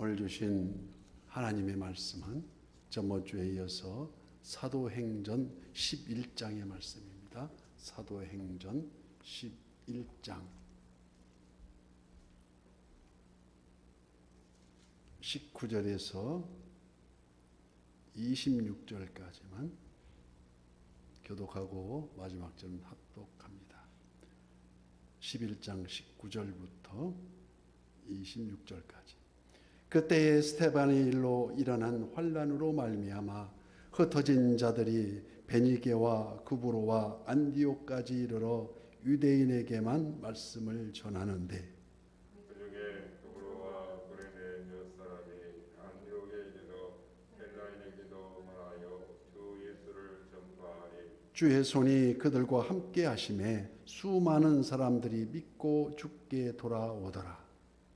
오늘 주신 하나님의 말씀은 저번주에 이어서 사도행전 11장의 말씀입니다. 사도행전 11장 19절에서 26절까지만 교독하고 마지막 절은 합독합니다. 11장 19절부터 26절까지. 그때에 스데반의 일로 일어난 환란으로 말미암아 흩어진 자들이 베니게와 구브로와 안디옥까지 이르러 유대인에게만 말씀을 전하는데 그중에 구브로와 구레네 몇 사람이 안디옥에 이르러 헬라인에게도 말하여 주 예수를 전파하니 주의 손이 그들과 함께 하심에 수많은 사람들이 믿고 주께 돌아오더라.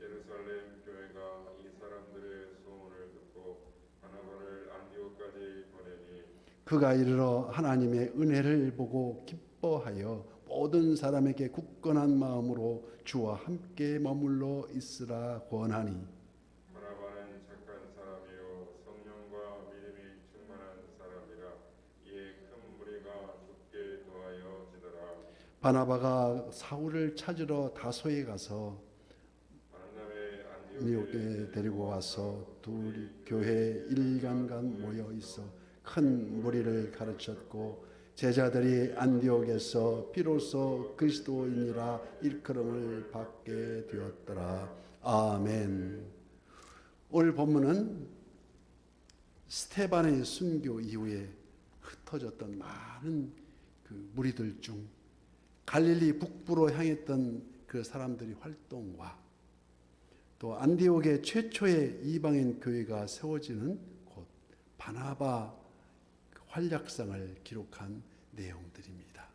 예루살렘 교회가 이 사람들의 소문을 듣고 바나바를 안디옥까지 보내니 그가 이르러 하나님의 은혜를 보고 기뻐하여 모든 사람에게 굳건한 마음으로 주와 함께 머물러 있으라 권하니 바나바는 착한 사람이요 성령과 믿음이 충만한 사람이라 이에 큰 무리가 주께 도하여지더라. 바나바가 사울을 찾으러 다소에 가서 만남에 안디옥에 데리고 와서 둘이 교회 1년간 모여 있어 큰 무리를 가르쳤고 제자들이 안디옥에서 비로소 그리스도인이라 일컬음을 받게 되었더라. 아멘. 오늘 본문은 스데반의 순교 이후에 흩어졌던 많은 그 무리들 중 갈릴리 북부로 향했던 그 사람들의 활동과 또 안디옥의 최초의 이방인 교회가 세워지는 곳 바나바 활약상을 기록한 내용들입니다.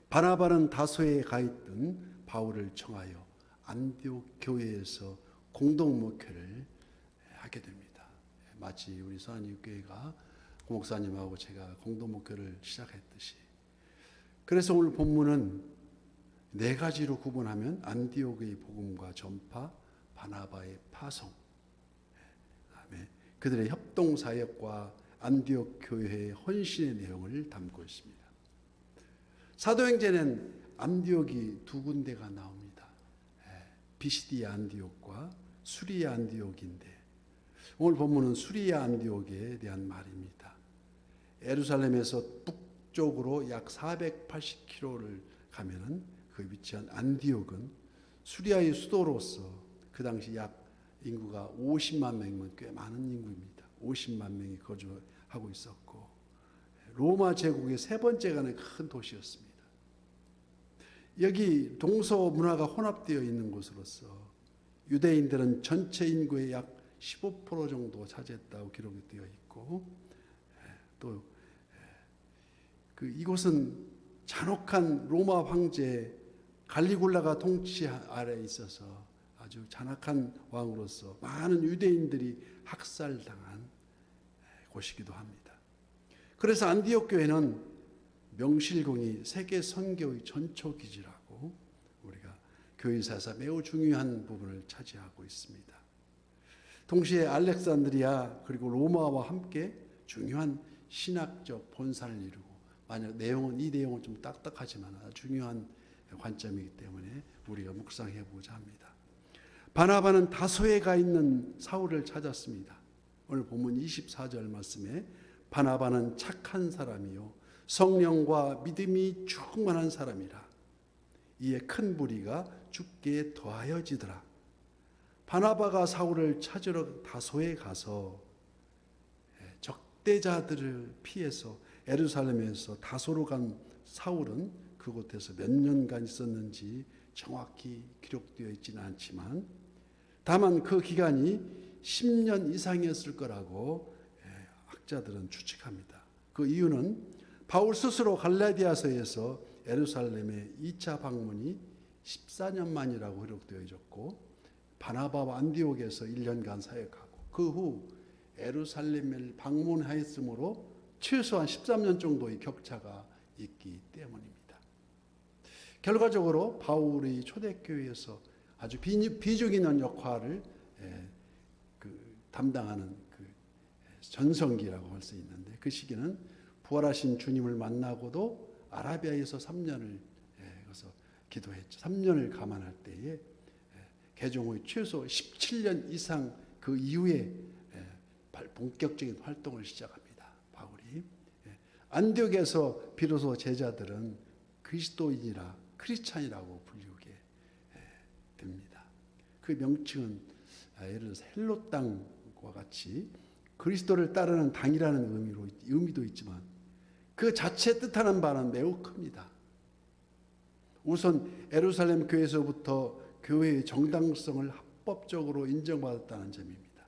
바나바는 다소에 가 있던 바울을 청하여 안디옥 교회에서 공동 목회를 하게 됩니다. 마치 우리 수안유교회가 목사님하고 제가 공동 목회를 시작했듯이. 그래서 오늘 본문은 네 가지로 구분하면 안디옥의 복음과 전파, 바나바의 파송, 그다음에 그들의 협동 사역과 안디옥 교회의 헌신의 내용을 담고 있습니다. 사도행전에는 안디옥이 두 군데가 나옵니다. 비시디아 안디옥과 수리아 안디옥인데 오늘 본문은 수리아 안디옥에 대한 말입니다. 예루살렘에서 북쪽으로 약 480km를 가면은 그 위치한 안디옥은 수리아의 수도로서 그 당시 약 인구가 50만 명이면 꽤 많은 인구입니다. 50만 명이 거주하고 있었고 로마 제국의 세 번째 가는 큰 도시였습니다. 여기 동서 문화가 혼합되어 있는 곳으로서 유대인들은 전체 인구의 약 15% 정도 차지했다고 기록이 되어 있고 또 이곳은 잔혹한 로마 황제 갈리굴라가 통치 아래에 있어서 아주 잔악한 왕으로서 많은 유대인들이 학살당한 곳이기도 합니다. 그래서 안디옥 교회는 명실공히 세계 선교의 전초 기지라고 우리가 교회사에서 매우 중요한 부분을 차지하고 있습니다. 동시에 알렉산드리아 그리고 로마와 함께 중요한 신학적 본산을 이루고 만약 이 내용은 좀 딱딱하지만 아주 중요한 관점이기 때문에 우리가 묵상해 보자 합니다. 바나바는 다소에 가 있는 사울을 찾았습니다. 오늘 본문 24절 말씀에 바나바는 착한 사람이요 성령과 믿음이 충만한 사람이라 이에 큰 무리가 주께 더하여지더라. 바나바가 사울을 찾으러 다소에 가서 적대자들을 피해서 예루살렘에서 다소로 간 사울은 그곳에서 몇 년간 있었는지 정확히 기록되어 있지는 않지만 다만 그 기간이 10년 이상이었을 거라고 학자들은 추측합니다. 그 이유는 바울 스스로 갈라디아서에서 예루살렘의 2차 방문이 14년 만이라고 기록되어 있고 바나바와 안디옥에서 1년간 사역하고 그 후 예루살렘을 방문하였으므로 최소한 13년 정도의 격차가 있기 때문입니다. 결과적으로 바울의 초대교회에서 아주 비중 있는 역할을 담당하는 그 전성기라고 할 수 있는데, 그 시기는 부활하신 주님을 만나고도 아라비아에서 3년을 거기서 기도했죠. 3년을 감안할 때에 개종 후 최소 17년 이상 그 이후에 본격적인 활동을 시작합니다. 바울이. 안디옥에서 비로소 제자들은 그리스도인이라 크리스찬이라고 불리게 됩니다. 그 명칭은 예를 들어서 헬로 땅과 같이 그리스도를 따르는 당이라는 의미도 있지만 그 자체 뜻하는 바는 매우 큽니다. 우선 예루살렘 교회에서부터 교회의 정당성을 합법적으로 인정받았다는 점입니다.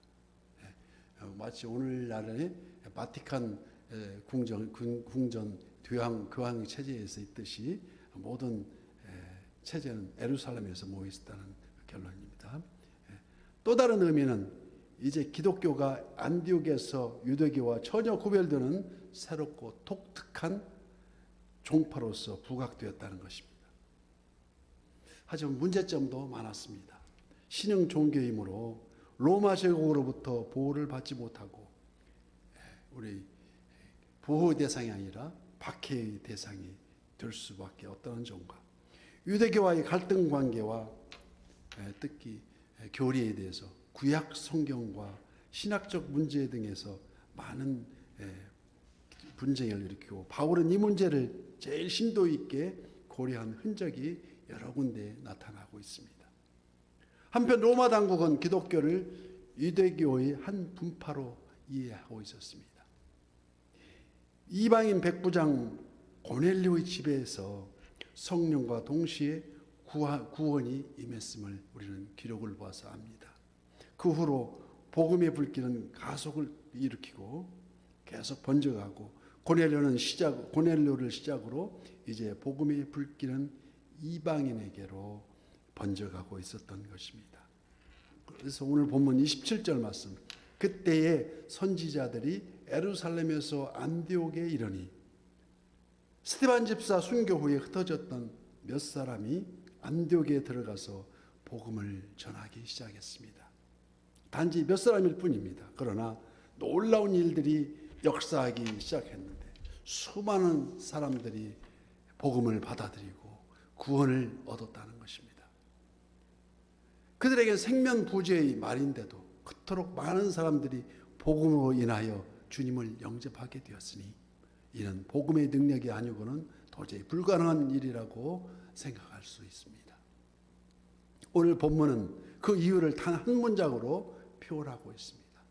마치 오늘날의 바티칸 궁전 교황 체제에서 있듯이 모든 체제는 예루살렘에서 모여 있었다는 결론입니다. 또 다른 의미는 이제 기독교가 안디옥에서 유대교와 전혀 구별되는 새롭고 독특한 종파로서 부각되었다는 것입니다. 하지만 문제점도 많았습니다. 신흥 종교이므로 로마 제국으로부터 보호를 받지 못하고 우리 보호 대상이 아니라 박해의 대상이 될 수밖에 없다는 점과 유대교와의 갈등 관계와 특히 교리에 대해서 구약 성경과 신학적 문제 등에서 많은 분쟁을 일으키고 바울은 이 문제를 제일 심도 있게 고려한 흔적이 여러 군데 나타나고 있습니다. 한편 로마 당국은 기독교를 유대교의 한 분파로 이해하고 있었습니다. 이방인 백부장 고넬료의 집에서 성령과 동시에 구원이 임했음을 우리는 기록을 봐서 압니다. 그 후로 복음의 불길은 가속을 일으키고 계속 번져가고 고넬료를 시작으로 이제 복음의 불길은 이방인에게로 번져가고 있었던 것입니다. 그래서 오늘 본문 27절 말씀, 그때에 선지자들이 예루살렘에서 안디옥에 이르니 스데반 집사 순교 후에 흩어졌던 몇 사람이 안디옥에 들어가서 복음을 전하기 시작했습니다. 단지 몇 사람일 뿐입니다. 그러나 놀라운 일들이 역사하기 시작했는데 수많은 사람들이 복음을 받아들이고 구원을 얻었다는 것입니다. 그들에게 생명부재의 말인데도 그토록 많은 사람들이 복음으로 인하여 주님을 영접하게 되었으니 이는 복음의 능력이 아니고는 도저히 불가능한 일이라고 생각할 수 있습니다. 오늘 본문은 그 이유를 단 한 문장으로 표현하고 있습니다.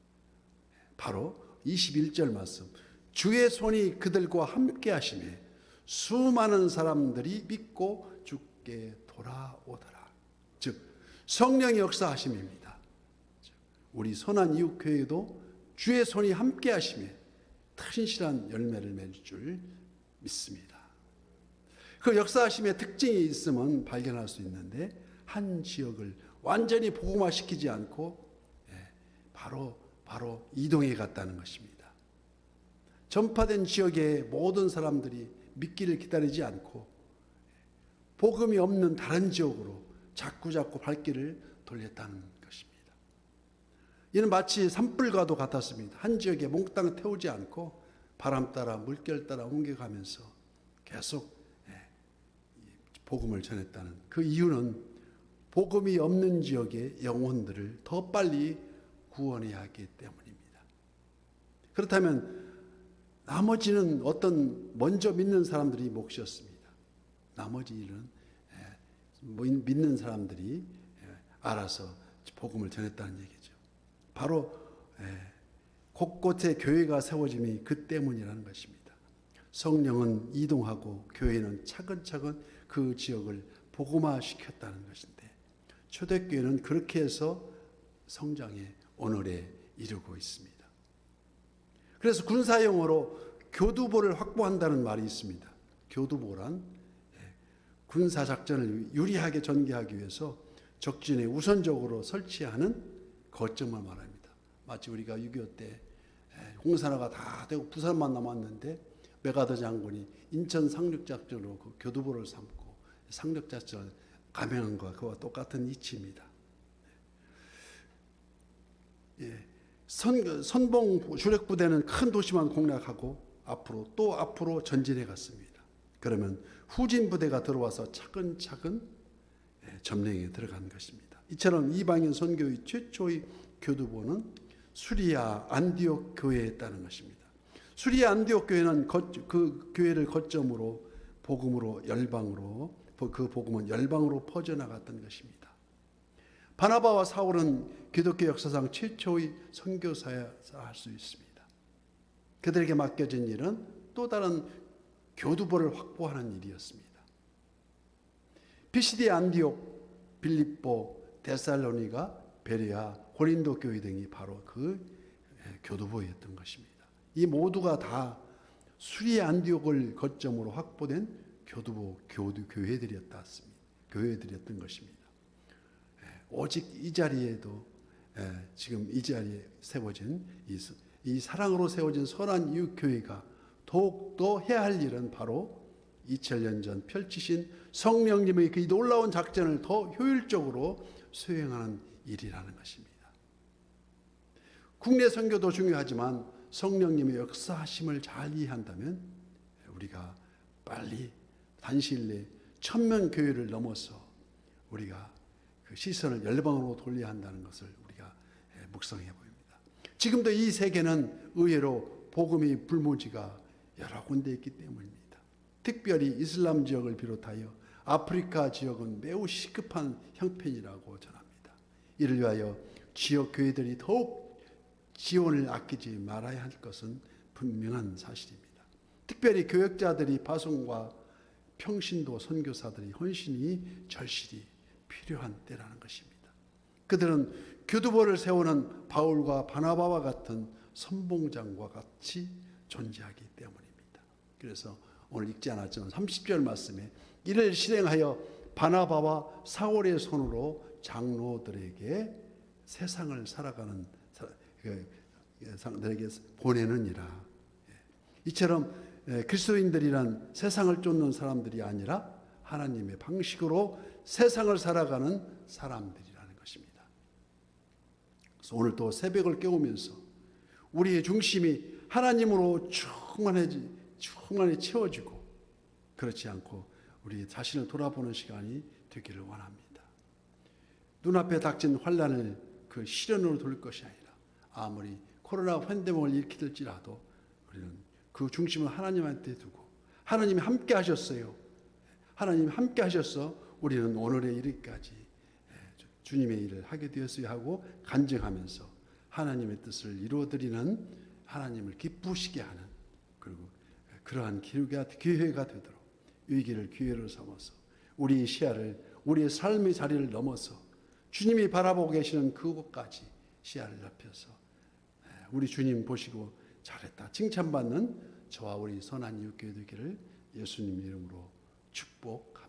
바로 21절 말씀, 주의 손이 그들과 함께 하심에 수많은 사람들이 믿고 주께 돌아오더라. 즉 성령의 역사하심입니다. 우리 선한 이웃교회도 주의 손이 함께 하심에 튼실한 열매를 맺을 줄 믿습니다. 그 역사하심의 특징이 있으면 발견할 수 있는데 한 지역을 완전히 복음화시키지 않고 바로 이동해 갔다는 것입니다. 전파된 지역의 모든 사람들이 믿기를 기다리지 않고 복음이 없는 다른 지역으로 자꾸자꾸 발길을 돌렸다는 것입니다. 이는 마치 산불과도 같았습니다. 한 지역에 몽땅 태우지 않고 바람 따라 물결 따라 옮겨가면서 계속 복음을 전했다는 그 이유는 복음이 없는 지역의 영혼들을 더 빨리 구원해야 하기 때문입니다. 그렇다면 나머지는 먼저 믿는 사람들이 몫이었습니다. 나머지 일은 믿는 사람들이 알아서 복음을 전했다는 얘기죠. 바로 곳곳에 교회가 세워짐이 그 때문이라는 것입니다. 성령은 이동하고 교회는 차근차근 그 지역을 복음화시켰다는 것인데 초대교회는 그렇게 해서 성장의 오늘에 이르고 있습니다. 그래서 군사용어로 교두보를 확보한다는 말이 있습니다. 교두보란 군사작전을 유리하게 전개하기 위해서 적진에 우선적으로 설치하는 거점을 말합니다. 마치 우리가 6.25 때 공산화가 다 되고 부산만 남았는데 메가더 장군이 인천 상륙작전으로 그 교두보를 삼고 상륙작전을 감행한 것과 그와 똑같은 이치입니다. 선봉 주력 부대는 큰 도시만 공략하고 앞으로 전진해 갔습니다. 그러면 후진 부대가 들어와서 차근차근 점령에 들어간 것입니다. 이처럼 이방인 선교의 최초의 교두보는 수리아 안디옥 교회였다는 것입니다. 수리아 안디옥 교회는 그 교회를 거점으로 복음으로 열방으로 그 복음은 열방으로 퍼져나갔던 것입니다. 바나바와 사울은 기독교 역사상 최초의 선교사야 할 수 있습니다. 그들에게 맡겨진 일은 또 다른 교두보를 확보하는 일이었습니다. 피시디 안디옥, 빌립보, 데살로니가, 베레아, 고린도 교회 등이 바로 그 교두보였던 것입니다. 이 모두가 다 수리아 안디옥을 거점으로 확보된 교두보 교회들이었던 것입니다. 오직 이 자리에도 지금 이 자리에 세워진 이 사랑으로 세워진 선한 이웃교회가 더욱더 해야 할 일은 바로 2000년 전 펼치신 성령님의 그 놀라운 작전을 더 효율적으로 수행하는 일이라는 것입니다. 국내 선교도 중요하지만 성령님의 역사하심을 잘 이해한다면 우리가 빨리 단시일 내에 1000명 교회를 넘어서 우리가 그 시선을 열방으로 돌려야 한다는 것을 우리가 묵상해 보입니다. 지금도 이 세계는 의외로 복음의 불모지가 여러 군데 있기 때문입니다. 특별히 이슬람 지역을 비롯하여 아프리카 지역은 매우 시급한 형편이라고 전합니다. 이를 위하여 지역 교회들이 더욱 지원을 아끼지 말아야 할 것은 분명한 사실입니다. 특별히 교역자들이 파송과 평신도 선교사들이 헌신이 절실히 필요한 때라는 것입니다. 그들은 교두보를 세우는 바울과 바나바와 같은 선봉장과 같이 존재하기 때문입니다. 그래서 오늘 읽지 않았지만 30절 말씀에 이를 실행하여 바나바와 사울의 손으로 장로들에게 세상을 살아가는 사람들에게 보내느니라. 이처럼 그리스도인들이란 세상을 쫓는 사람들이 아니라 하나님의 방식으로 세상을 살아가는 사람들이라는 것입니다. 그래서 오늘 또 새벽을 깨우면서 우리의 중심이 하나님으로 충만히 채워지고 그렇지 않고 우리 자신을 돌아보는 시간이 되기를 원합니다. 눈앞에 닥친 환난을 그 시련으로 돌릴 것이 아니라 아무리 코로나 팬데믹을 일으킬지라도 우리는 그 중심을 하나님한테 두고 하나님이 함께 하셨어요. 하나님이 함께 하셔서 우리는 오늘에 이르기까지 주님의 일을 하게 되었어야 하고 간증하면서 하나님의 뜻을 이루어드리는 하나님을 기쁘시게 하는 그리고 그러한 기회가 되도록 위기를 기회로 삼아서 우리의 시야를 우리의 삶의 자리를 넘어서 주님이 바라보고 계시는 그곳까지 시야를 넓혀서 우리 주님 보시고 잘했다 칭찬받는 저와 우리 선한 이웃교회 되기를 예수님 이름으로 축복합니다.